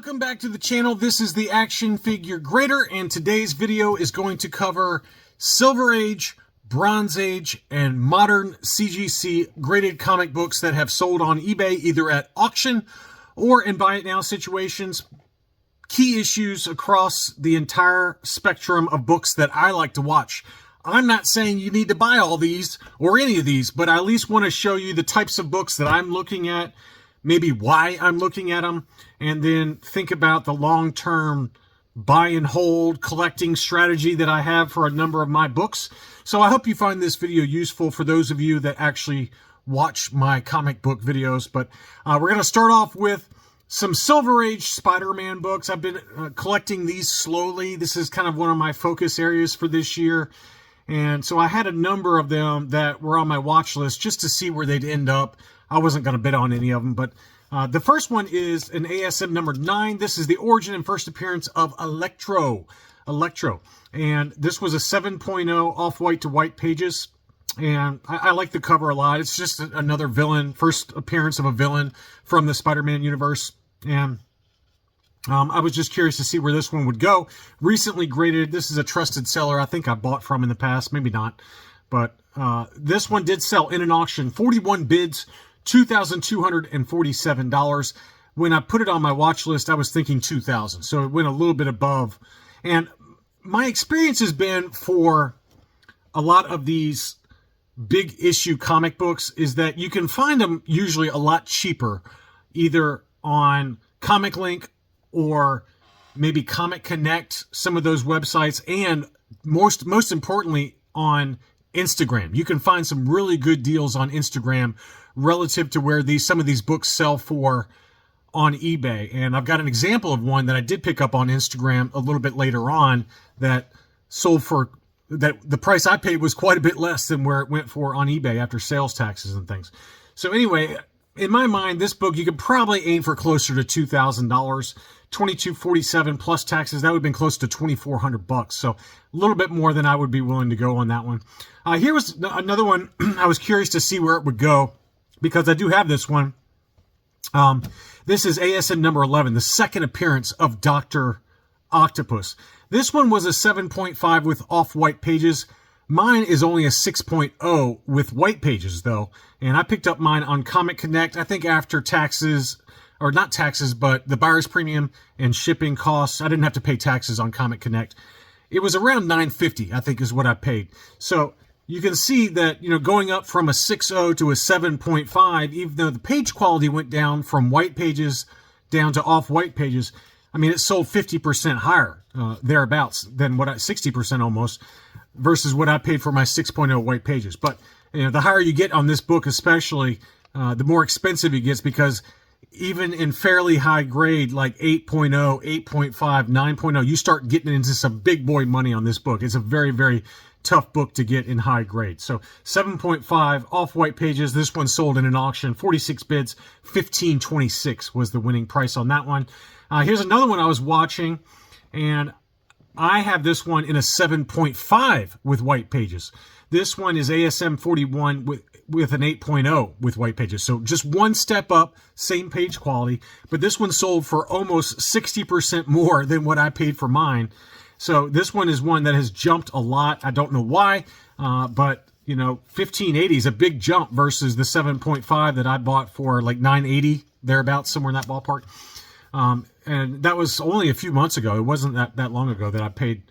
Welcome back to the channel. This is the Action Figure Grader, and today's video is going to cover Silver Age, Bronze Age, and modern CGC graded comic books that have sold on eBay either at auction or in buy it now situations. Key issues across the entire spectrum of books that I like to watch. I'm not saying you need to buy all these or any of these, but I at least want to show you the types of books that I'm looking at, maybe why I'm looking at them, and then think about the long-term buy and hold collecting strategy that I have for a number of my books. So I hope you find this video useful for those of you that actually watch my comic book videos. But we're going to start off with some Silver Age Spider-Man books. I've been collecting these slowly. This is kind of one of my focus areas for this year. And so I had a number of them that were on my watch list just to see where they'd end up. I wasn't going to bid on any of them, but the first one is an ASM number 9. This is the origin and first appearance of Electro. And this was a 7.0 off-white to white pages. And I like the cover a lot. It's just another villain, first appearance of a villain from the Spider-Man universe. And I was just curious to see where this one would go. Recently graded. This is a trusted seller I think I bought from in the past. Maybe not. But this one did sell in an auction. 41 bids, $2,247. When I put it on my watch list, I was thinking $2,000. So it went a little bit above. And my experience has been for a lot of these big issue comic books is that you can find them usually a lot cheaper, either on Comic Link or maybe Comic Connect, some of those websites, and most importantly on Instagram. You can find some really good deals on Instagram relative to where some of these books sell for on eBay. And I've got an example of one that I did pick up on Instagram a little bit later on that sold for, that the price I paid was quite a bit less than where it went for on eBay after sales taxes and things. So anyway, in my mind, this book, you could probably aim for closer to $2,000, $2,247 plus taxes. That would have been close to $2,400. So a little bit more than I would be willing to go on that one. Here was another one. I was curious to see where it would go because I do have this one. This is ASM number 11, the second appearance of Dr. Octopus. This one was a 7.5 with off-white pages. Mine is only a 6.0 with white pages, though. And I picked up mine on Comic Connect, I think after taxes, or not taxes, but the buyer's premium and shipping costs. I didn't have to pay taxes on Comic Connect. It was around $9.50, I think is what I paid. So you can see that, you know, going up from a 6.0 to a 7.5, even though the page quality went down from white pages down to off-white pages, I mean, it sold 50% higher, thereabouts, than what 60% almost, versus what I paid for my 6.0 white pages. But you know, the higher you get on this book, especially, the more expensive it gets, because even in fairly high grade, like 8.0, 8.5, 9.0, you start getting into some big boy money on this book. It's a very, very tough book to get in high grade. So 7.5 off-white pages. This one sold in an auction, 46 bids, $1,526 was the winning price on that one. Here's another one I was watching, and I have this one in a 7.5 with white pages. This one is ASM 41 with an 8.0 with white pages. So just one step up, same page quality, but this one sold for almost 60% more than what I paid for mine. So this one is one that has jumped a lot. I don't know why, but you know, $1,580 is a big jump versus the 7.5 that I bought for like $980, thereabouts, somewhere in that ballpark. And that was only a few months ago. It wasn't that long ago that I paid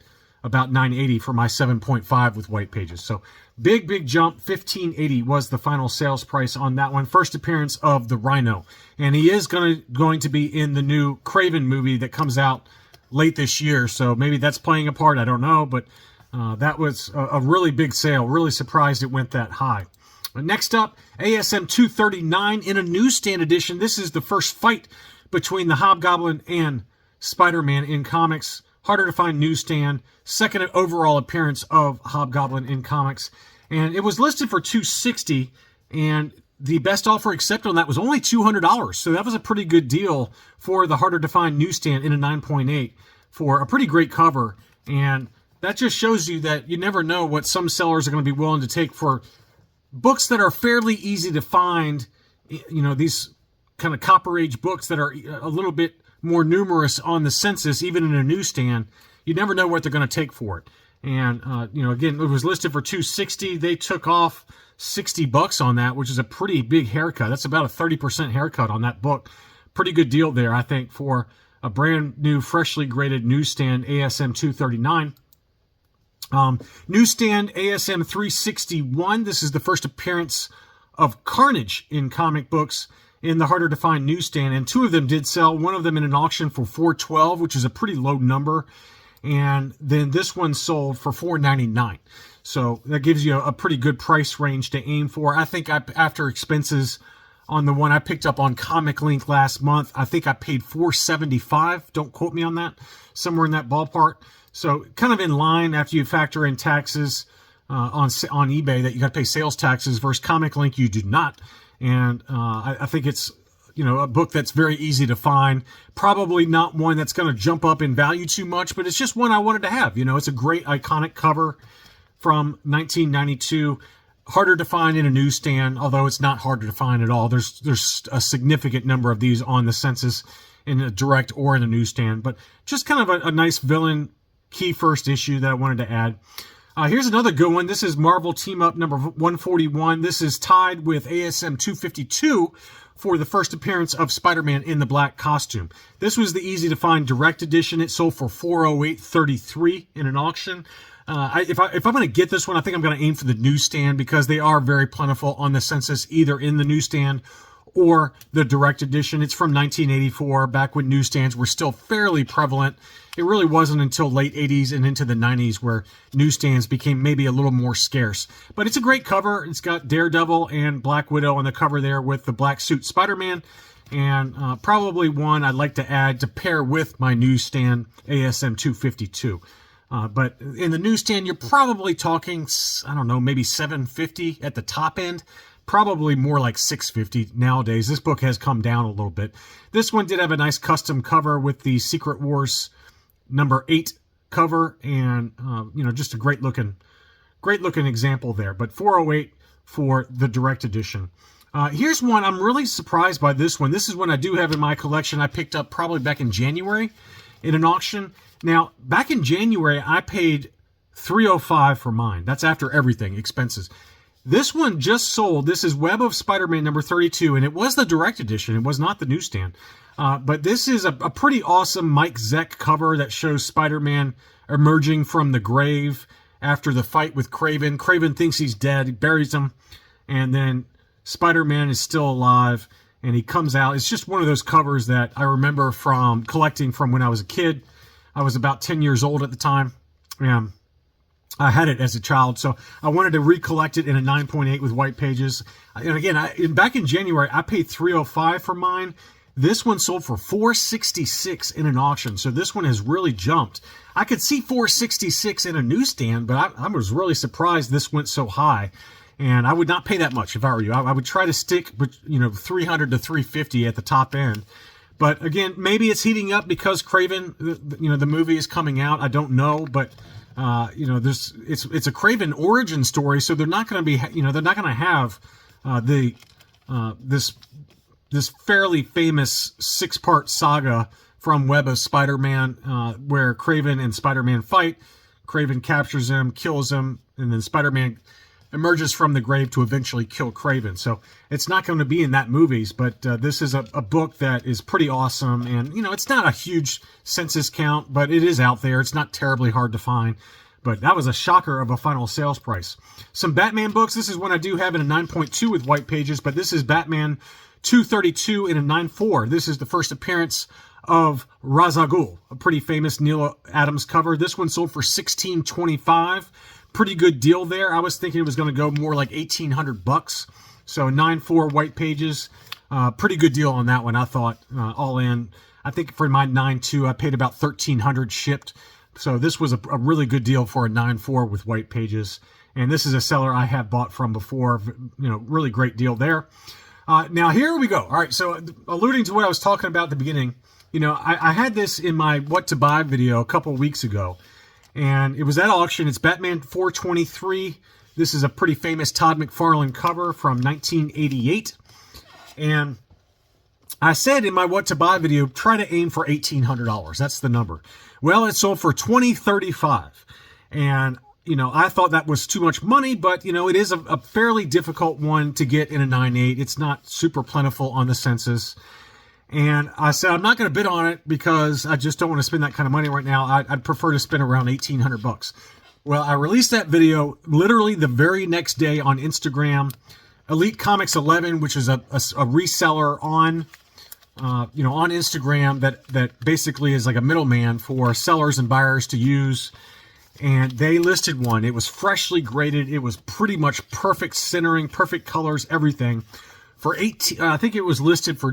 about $980 for my 7.5 with white pages. So big jump. $1,580 was the final sales price on that one. First appearance of the Rhino. And he is going to be in the new Kraven movie that comes out late this year. So maybe that's playing a part. I don't know. But that was a really big sale. Really surprised it went that high. Next up, ASM 239 in a newsstand edition. This is the first fight between the Hobgoblin and Spider-Man in comics. Harder to find newsstand. Second overall appearance of Hobgoblin in comics. And it was listed for $260, and the best offer accepted on that was only $200. So that was a pretty good deal for the harder to find newsstand in a 9.8 for a pretty great cover. And that just shows you that you never know what some sellers are going to be willing to take for books that are fairly easy to find. You know, these kind of Copper Age books that are a little bit more numerous on the census, even in a newsstand, you never know what they're going to take for it. And, again, it was listed for $260. They took off $60 on that, which is a pretty big haircut. That's about a 30% haircut on that book. Pretty good deal there, I think, for a brand new, freshly graded newsstand ASM 239. Newsstand ASM 361. This is the first appearance of Carnage in comic books in the harder to find newsstand, and two of them did sell. One of them in an auction for $412, which is a pretty low number, and then this one sold for $499. So that gives you a pretty good price range to aim for. I think after expenses on the one I picked up on Comic Link last month, I think I paid $475. Don't quote me on that. Somewhere in that ballpark. So kind of in line after you factor in taxes on eBay, that you got to pay sales taxes, versus Comic Link you do not. And I think it's, a book that's very easy to find. Probably not one that's going to jump up in value too much, but it's just one I wanted to have. It's a great iconic cover from 1992. Harder to find in a newsstand, although it's not harder to find at all. There's a significant number of these on the census in a direct or in a newsstand, but just kind of a nice villain key first issue that I wanted to add. Here's another good one. This is Marvel Team Up number 141. This is tied with ASM 252 for the first appearance of Spider-Man in the black costume. This was the easy to find direct edition. It sold for $408.33 in an auction. If I'm going to get this one, I think I'm going to aim for the newsstand, because they are very plentiful on the census, either in the newsstand or the direct edition. It's from 1984, back when newsstands were still fairly prevalent. It really wasn't until late 80s and into the 90s where newsstands became maybe a little more scarce. But it's a great cover. It's got Daredevil and Black Widow on the cover there with the black suit Spider-Man. And probably one I'd like to add to pair with my newsstand ASM 252. But in the newsstand, you're probably talking, I don't know, maybe $750 at the top end. Probably more like $650 nowadays. This book has come down a little bit. This one did have a nice custom cover with the Secret Wars number 8 cover, and just a great looking example there. But $408 for the direct edition. Here's one I'm really surprised by. This one. This is one I do have in my collection. I picked up probably back in January in an auction. Now, back in January, I paid $305 for mine. That's after everything, expenses. This one just sold. This is Web of Spider-Man number 32, and it was the direct edition. It was not the newsstand. But this is a pretty awesome Mike Zeck cover that shows Spider-Man emerging from the grave after the fight with Kraven. Kraven thinks he's dead. He buries him, and then Spider-Man is still alive, and he comes out. It's just one of those covers that I remember from collecting from when I was a kid. I was about 10 years old at the time. I had it as a child, so I wanted to recollect it in a 9.8 with white pages. And again, back in January, I paid $305 for mine. This one sold for $466 in an auction, so this one has really jumped. I could see $466 in a newsstand, but I was really surprised this went so high. And I would not pay that much if I were you. I would try to stick, $300 to $350 at the top end. But again, maybe it's heating up because Kraven, the movie is coming out. I don't know, but it's a Kraven origin story, so they're not going to be, they're not going to have this fairly famous 6-part saga from Web of Spider-Man, where Kraven and Spider-Man fight. Kraven captures him, kills him, and then Spider-Man emerges from the grave to eventually kill Kraven. So it's not going to be in that movies, but this is a book that is pretty awesome. And, it's not a huge census count, but it is out there. It's not terribly hard to find. But that was a shocker of a final sales price. Some Batman books. This is one I do have in a 9.2 with white pages, but this is Batman 232 in a 9.4. This is the first appearance of Ra's al Ghul, a pretty famous Neil Adams cover. This one sold for $16.25. Pretty good deal there. I was thinking it was going to go more like $1,800. So 9.4 white pages. Pretty good deal on that one, I thought, all in. I think for my 9.2, I paid about $1,300 shipped. So this was a really good deal for a 9.4 with white pages. And this is a seller I have bought from before. Really great deal there. Now here we go. All right, so alluding to what I was talking about at the beginning, I had this in my What to Buy video a couple weeks ago. And it was at auction. It's Batman 423. This is a pretty famous Todd McFarlane cover from 1988. And I said in my what to buy video, try to aim for $1,800. That's the number. Well, it sold for $2,035. And, you know, I thought that was too much money, but, you know, it is a fairly difficult one to get in a 9.8. It's not super plentiful on the census. And I said, I'm not going to bid on it because I just don't want to spend that kind of money right now. I'd prefer to spend around $1,800. Well, I released that video literally the very next day on Instagram. Elite Comics 11, which is a reseller on, you know, on Instagram that basically is like a middleman for sellers and buyers to use. And they listed one. It was freshly graded. It was pretty much perfect centering, perfect colors, everything. For I think it was listed for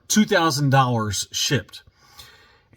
$2,000 shipped.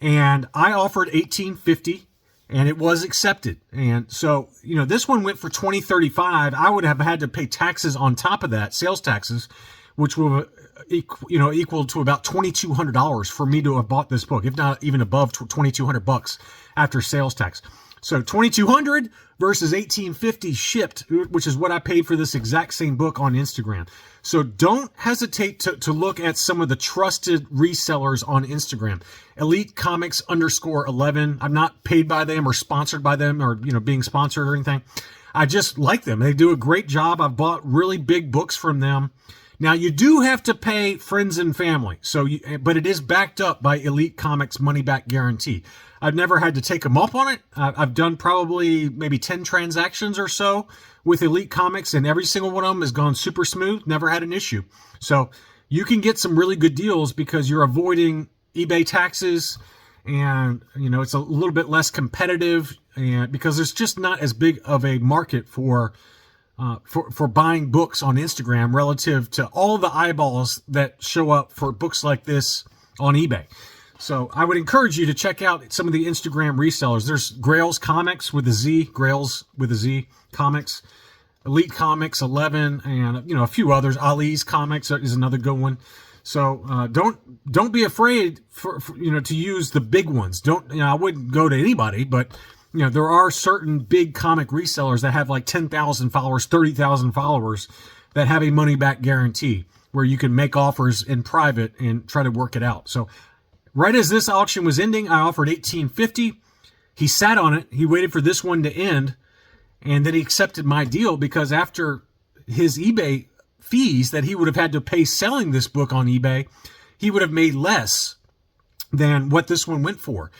And I offered $1,850 and it was accepted. And so, you know, this one went for $2,035. I would have had to pay taxes on top of that, sales taxes, which will, you know, equal to about $2,200 for me to have bought this book, if not even above $2,200 after sales tax. So $2,200 versus $1,850 shipped, which is what I paid for this exact same book on Instagram. So don't hesitate to look at some of the trusted resellers on Instagram. Elite Comics _11. I'm not paid by them or sponsored by them or, you know, being sponsored or anything. I just like them. They do a great job. I've bought really big books from them. Now, you do have to pay friends and family, but it is backed up by Elite Comics money-back guarantee. I've never had to take them up on it. I've done probably maybe 10 transactions or so with Elite Comics, and every single one of them has gone super smooth, never had an issue. So you can get some really good deals because you're avoiding eBay taxes, and, you know, it's a little bit less competitive, and because there's just not as big of a market for buying books on Instagram relative to all the eyeballs that show up for books like this on eBay. So I would encourage you to check out some of the Instagram resellers. There's Grails Comics with a Z, Grails with a Z Comics, Elite Comics 11, and, you know, a few others. Ali's Comics is another good one. So don't be afraid for you know, to use the big ones. Don't, you know, I wouldn't go to anybody, but, you know, there are certain big comic resellers that have like 10,000 followers, 30,000 followers that have a money back guarantee where you can make offers in private and try to work it out. So right as this auction was ending, I offered $1,850. He sat on it. He waited for this one to end, and then he accepted my deal because after his eBay fees that he would have had to pay selling this book on eBay, he would have made less than what this one went for.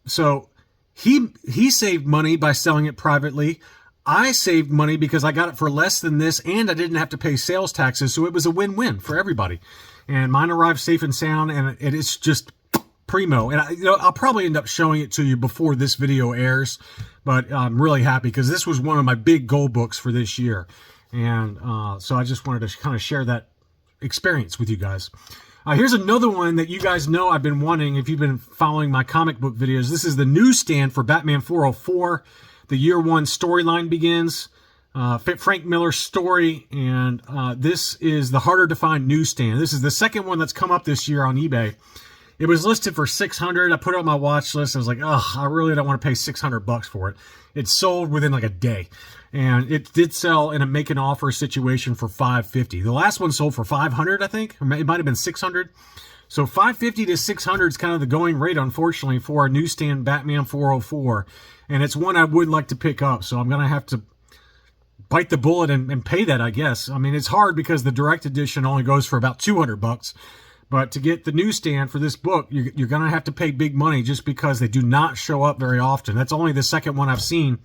So he saved money by selling it privately. I saved money because I got it for less than this, and I didn't have to pay sales taxes, so it was a win-win for everybody. And mine arrived safe and sound, and it is just primo. And I'll probably end up showing it to you before this video airs, but I'm really happy because this was one of my big goal books for this year. And so I just wanted to kind of share that experience with you guys. Here's another one that you guys know I've been wanting if you've been following my comic book videos. This is the newsstand for Batman 404. The year one storyline begins. Frank Miller's story, and this is the harder to find newsstand. This is the second one that's come up this year on eBay. It was listed for $600. I put it on my watch list. I was like, oh, I really don't want to pay $600 for it. It sold within like a day, and it did sell in a make an offer situation for $550. The last one sold for $500, I think. It might have been $600. So $550 to $600 is kind of the going rate, unfortunately, for a newsstand Batman 404, and it's one I would like to pick up. So I'm gonna have to bite the bullet and pay that, I guess. I mean, it's hard because the direct edition only goes for about $200. But to get the newsstand for this book, you're going to have to pay big money just because they do not show up very often. That's only the second one I've seen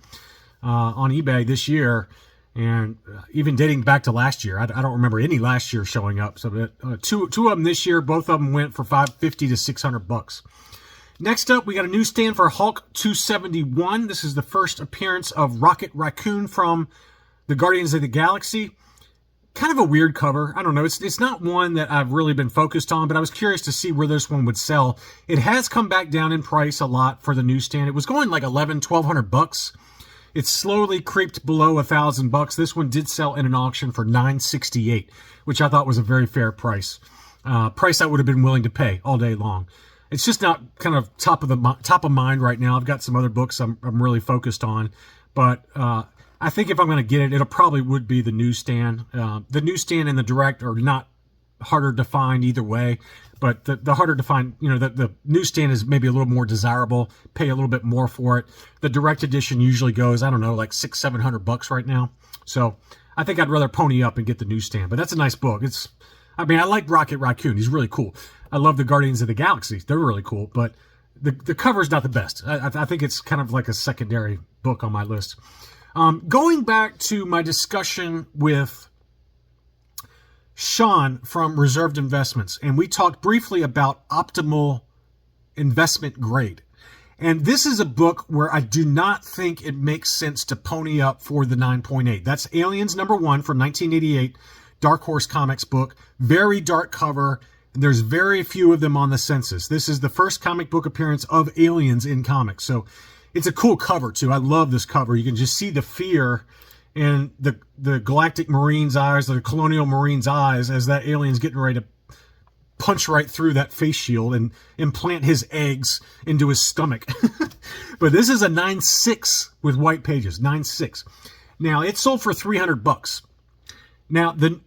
on eBay this year, and even dating back to last year. I don't remember any last year showing up. So two of them this year, both of them went for $550 to $600. Next up, we got a newsstand for Hulk 271. This is the first appearance of Rocket Raccoon from the Guardians of the Galaxy. Kind of a weird cover. I don't know. It's not one that I've really been focused on, but I was curious to see where this one would sell. It has come back down in price a lot for the newsstand. It was going like $1,200. It's slowly creeped below $1,000. This one did sell in an auction for $968, which I thought was a very fair price. Price I would have been willing to pay all day long. It's just not kind of top of mind right now. I've got some other books I'm really focused on, but I think if I'm going to get it, it'll probably would be the newsstand. The newsstand and the direct are not harder to find either way. But the harder to find, the newsstand is maybe a little more desirable, pay a little bit more for it. The direct edition usually goes, I don't know, like $600-700 right now. So I think I'd rather pony up and get the newsstand. But that's a nice book. I like Rocket Raccoon. He's really cool. I love the Guardians of the Galaxy. They're really cool. But the cover's not the best. I think it's kind of like a secondary book on my list. Going back to my discussion with Sean from Reserved Investments, and we talked briefly about optimal investment grade. And this is a book where I do not think it makes sense to pony up for the 9.8. That's Aliens #1 from 1988, Dark Horse Comics book. Very dark cover. There's very few of them on the census. This is the first comic book appearance of aliens in comics. So it's a cool cover, too. I love this cover. You can just see the fear in the Galactic Marine's eyes, the Colonial Marine's eyes, as that alien's getting ready to punch right through that face shield and implant his eggs into his stomach. But this is a 9.6 with white pages, 9.6. Now, it sold for $300. Now, the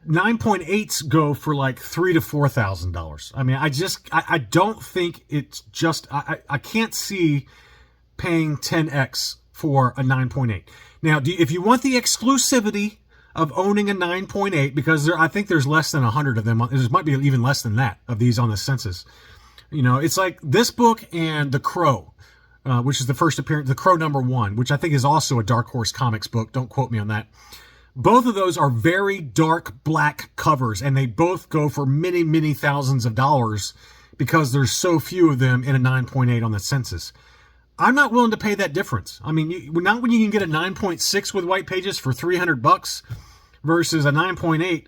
9.8s go for like $3,000 to $4,000. I mean, I don't think it's just, I can't see paying 10x for a 9.8. Now, if you want the exclusivity of owning a 9.8, because I think there's less than 100 of them, there might be even less than that of these on the census. It's like this book and The Crow, which is the first appearance, The Crow #1, which I think is also a Dark Horse Comics book. Don't quote me on that. Both of those are very dark black covers, and they both go for many, many thousands of dollars because there's so few of them in a 9.8 on the census. I'm not willing to pay that difference. I mean, not when you can get a 9.6 with white pages for $300 versus a 9.8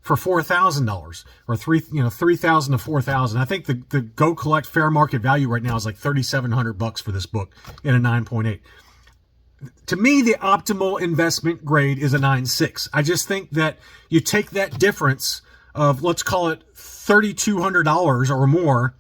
for $4,000 or $3,000 to $4,000. I think the Go Collect fair market value right now is like $3,700 for this book in a 9.8. To me, the optimal investment grade is a 9.6. I just think that you take that difference of, let's call it $3,200 or more,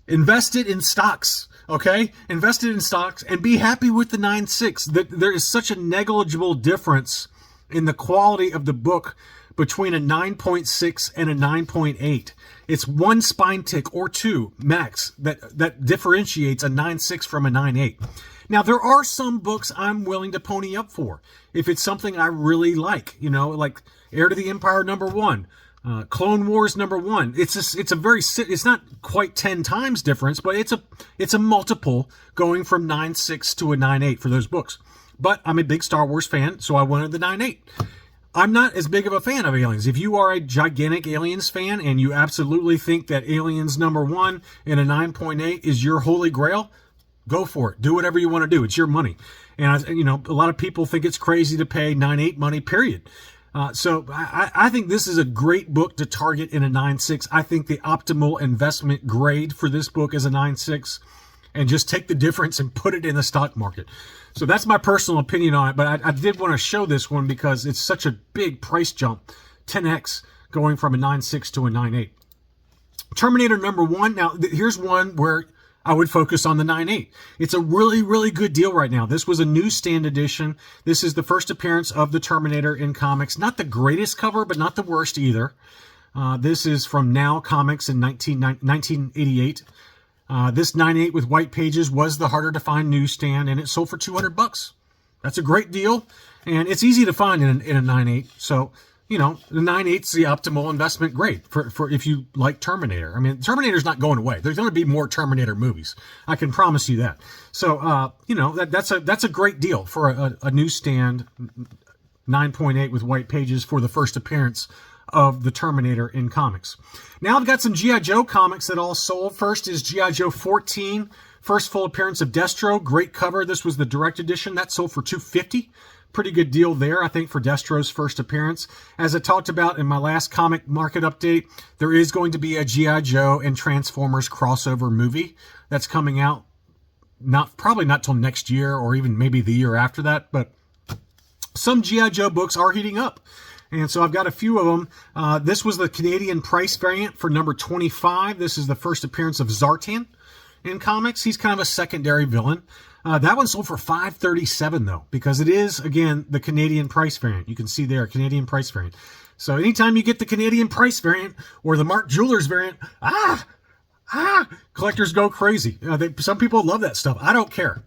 invest it in stocks. Okay, invest it in stocks and be happy with the 9.6. There is such a negligible difference in the quality of the book between a 9.6 and a 9.8. It's one spine tick or two max that differentiates a 9.6 from a 9.8. Now, there are some books I'm willing to pony up for if it's something I really like. Like Heir to the Empire #1. Clone Wars #1. It's not quite 10 times difference, but it's a multiple going from 9.6 to a 9.8 for those books. But I'm a big Star Wars fan, so I wanted the 9.8. I'm not as big of a fan of Aliens. If you are a gigantic Aliens fan and you absolutely think that Aliens #1 in a 9.8 is your holy grail, go for it. Do whatever you want to do. It's your money. And a lot of people think it's crazy to pay 9.8 money, period. So I think this is a great book to target in a 9.6. I think the optimal investment grade for this book is a 9.6, and just take the difference and put it in the stock market. So that's my personal opinion on it. But I did want to show this one because it's such a big price jump, 10x going from a 9.6 to a 9.8. Terminator #1. Now, here's one where I would focus on the 9.8. It's a really, really good deal right now. This was a newsstand edition. This is the first appearance of the Terminator in comics. Not the greatest cover, but not the worst either. This is from Now Comics in 1988. This 9.8 with white pages was the harder to find newsstand, and it sold for $200. That's a great deal, and it's easy to find in a 9.8. So, the 9.8 is the optimal investment grade for if you like Terminator. I mean, Terminator's not going away. There's going to be more Terminator movies. I can promise you that. So, that's a great deal for a newsstand 9.8 with white pages for the first appearance of the Terminator in comics. Now I've got some G.I. Joe comics that all sold. First is G.I. Joe 14, first full appearance of Destro. Great cover. This was the direct edition. That sold for $250. Pretty good deal there, I think, for Destro's first appearance. As I talked about in my last comic market update, there is going to be a G.I. Joe and Transformers crossover movie that's coming out. Probably not till next year or even maybe the year after that, but some G.I. Joe books are heating up. And so I've got a few of them. This was the Canadian price variant for number 25. This is the first appearance of Zartan in comics. He's kind of a secondary villain. That one sold for $537 though, because it is, again, the Canadian price variant. You can see there, Canadian price variant. So anytime you get the Canadian Price variant or the Mark Jewelers variant, collectors go crazy. Some people love that stuff. I don't care.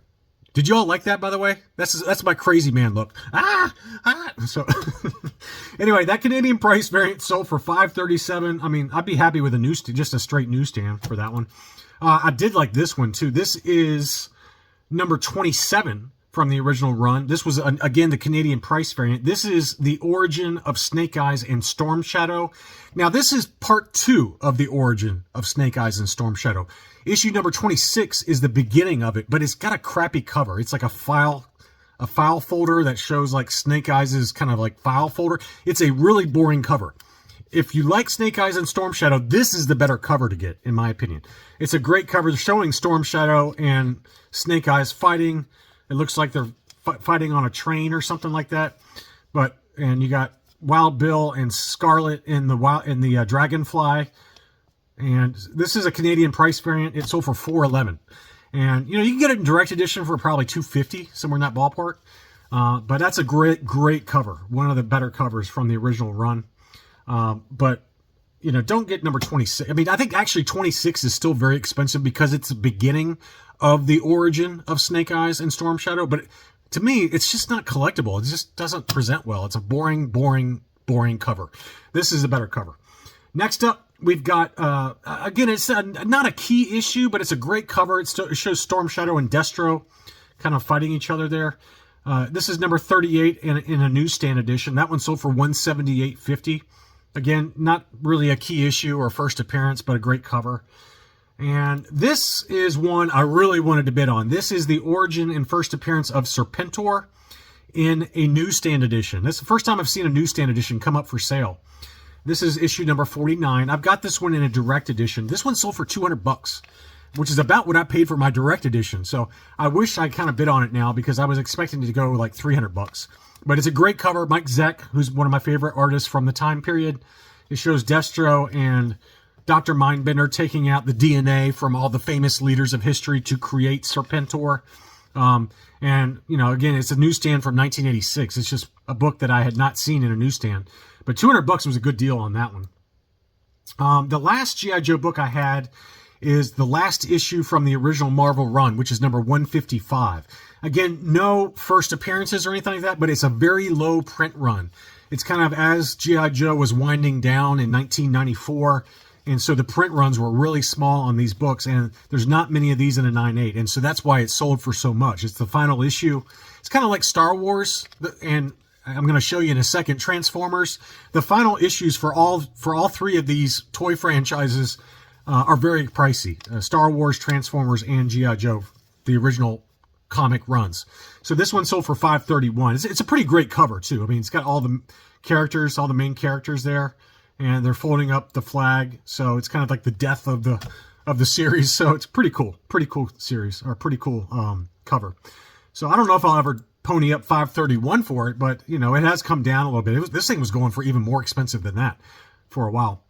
Did you all like that, by the way? That's my crazy man look. So anyway, that Canadian Price variant sold for $5.37. I mean, I'd be happy with just a straight newsstand for that one. I did like this one too. This is number 27 from the original run. This was, again, the Canadian Price variant. This is the origin of Snake Eyes and Storm Shadow. Now, this is part 2 of the origin of Snake Eyes and Storm Shadow. Issue number 26 is the beginning of it, but it's got a crappy cover. It's like a file folder that shows like Snake Eyes' kind of like file folder. It's a really boring cover. If you like Snake Eyes and Storm Shadow, this is the better cover to get, in my opinion. It's a great cover showing Storm Shadow and Snake Eyes fighting. It looks like they're fighting on a train or something like that. And you got Wild Bill and Scarlet in the Dragonfly. And this is a Canadian Price variant. It sold for $4.11. And you can get it in direct edition for probably $2.50, somewhere in that ballpark. But that's a great cover. One of the better covers from the original run. But don't get number 26. I mean, I think actually 26 is still very expensive because it's the beginning of the origin of Snake Eyes and Storm Shadow. But to me, it's just not collectible. It just doesn't present well. It's a boring cover. This is a better cover. Next up, we've got, again, it's not a key issue, but it's a great cover. It shows Storm Shadow and Destro kind of fighting each other there. This is number 38 in a newsstand edition. That one sold for $178.50. Again, not really a key issue or first appearance, but a great cover. And this is one I really wanted to bid on. This is the origin and first appearance of Serpentor in a newsstand edition. This is the first time I've seen a newsstand edition come up for sale. This is issue number 49. I've got this one in a direct edition. This one sold for $200, which is about what I paid for my direct edition. So I wish I kind of bid on it now because I was expecting it to go like $300. But it's a great cover. Mike Zeck, who's one of my favorite artists from the time period. It shows Destro and Dr. Mindbender taking out the DNA from all the famous leaders of history to create Serpentor. And, again, it's a newsstand from 1986. It's just a book that I had not seen in a newsstand. But $200 was a good deal on that one. The last G.I. Joe book I had is the last issue from the original Marvel run, which is number 155. Again, no first appearances or anything like that, but it's a very low print run. It's kind of as G.I. Joe was winding down in 1994, and so the print runs were really small on these books, and there's not many of these in a 9.8, and so that's why it sold for so much. It's the final issue. It's kind of like Star Wars, and I'm going to show you in a second, Transformers. The final issues for all three of these toy franchises are very pricey. Star Wars, Transformers, and G.I. Joe, the original comic runs. So this one sold for $5.31. It's a pretty great cover too. I mean, it's got all the characters, all the main characters there, and they're folding up the flag. So it's kind of like the death of the series. So it's pretty cool series, or pretty cool cover. So I don't know if I'll ever pony up $5.31 for it, but it has come down a little bit. This thing was going for even more expensive than that for a while.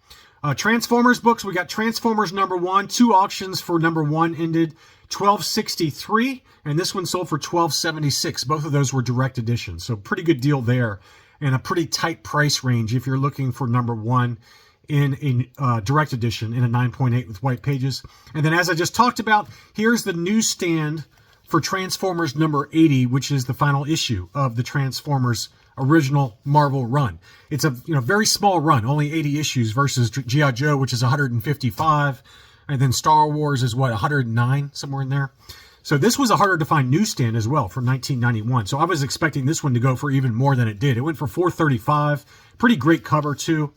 Transformers books, we got Transformers number 1. 2 auctions for number 1 ended $12.63, and this one sold for $12.76. Both of those were direct editions, so pretty good deal there, and a pretty tight price range if you're looking for number 1 in a direct edition in a 9.8 with white pages. And then, as I just talked about, here's the newsstand for Transformers number 80, which is the final issue of the Transformers original Marvel run. It's a very small run, only 80 issues versus G.I. Joe, which is 155, and then Star Wars is 109, somewhere in there. So this was a harder to find newsstand as well from 1991. So I was expecting this one to go for even more than it did. It went for $4.35. Pretty great cover too.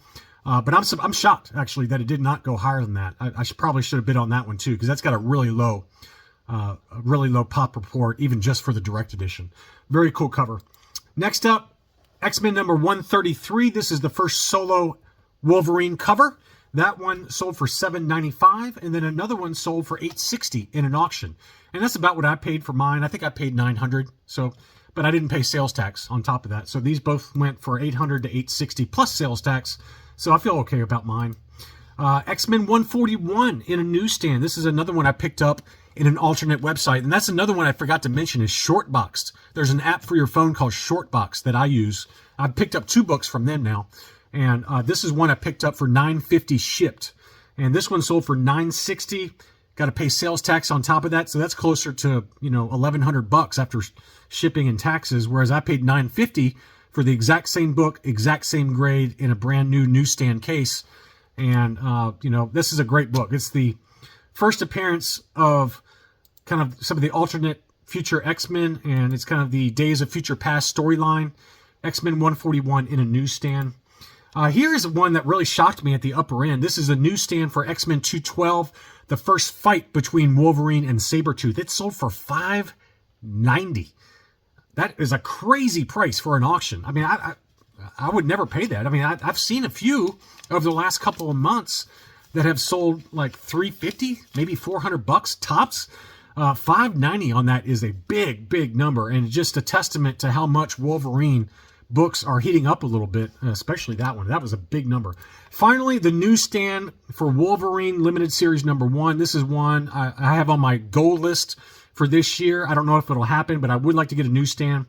But I'm shocked actually that it did not go higher than that. I probably should have bid on that one too, because that's got a really low pop report, even just for the direct edition. Very cool cover. Next up, X-Men number 133. This is the first solo Wolverine cover. That one sold for $7.95, and then another one sold for $8.60 in an auction. And that's about what I paid for mine. I think I paid $900. But I didn't pay sales tax on top of that. So these both went for $800 to $860 plus sales tax. So I feel okay about mine. X-Men 141 in a newsstand. This is another one I picked up in an alternate website. And that's another one I forgot to mention is Shortboxed. There's an app for your phone called Shortbox that I use. I've picked up 2 books from them now. And this is one I picked up for $9.50 shipped. And this one sold for $9.60. Got to pay sales tax on top of that. So that's closer to, you know, $1,100 after shipping and taxes. Whereas I paid $9.50 for the exact same book, exact same grade in a brand new newsstand case. And, you know, this is a great book. It's the first appearance of kind of some of the alternate future X-Men. And it's kind of the Days of Future Past storyline. X-Men 141 in a newsstand. Here's one that really shocked me at the upper end. This is a newsstand for X-Men 212, the first fight between Wolverine and Sabretooth. It sold for $5.90. That is a crazy price for an auction. I mean, I would never pay that. I mean, I've seen a few over the last couple of months that have sold like $350, maybe $400 tops. $5.90 on that is a big, big number, and just a testament to how much Wolverine books are heating up a little bit, especially that one. That was a big number. Finally, the newsstand for Wolverine Limited Series number 1. This is one I have on my goal list for this year. I don't know if it'll happen, but I would like to get a newsstand.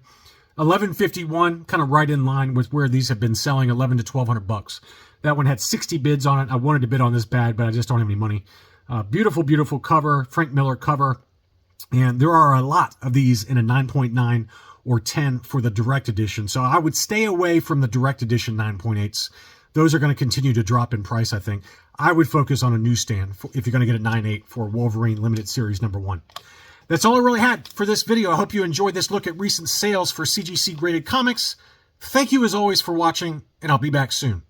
$11.51, kind of right in line with where these have been selling, $1,100 to $1,200. That one had 60 bids on it. I wanted to bid on this bad, but I just don't have any money. Beautiful, beautiful cover, Frank Miller cover. And there are a lot of these in a 9.9 or 10 for the direct edition. So I would stay away from the direct edition 9.8s. Those are going to continue to drop in price, I think. I would focus on a newsstand if you're going to get a 9.8 for Wolverine Limited Series number 1. That's all I really had for this video. I hope you enjoyed this look at recent sales for CGC Graded Comics. Thank you as always for watching, and I'll be back soon.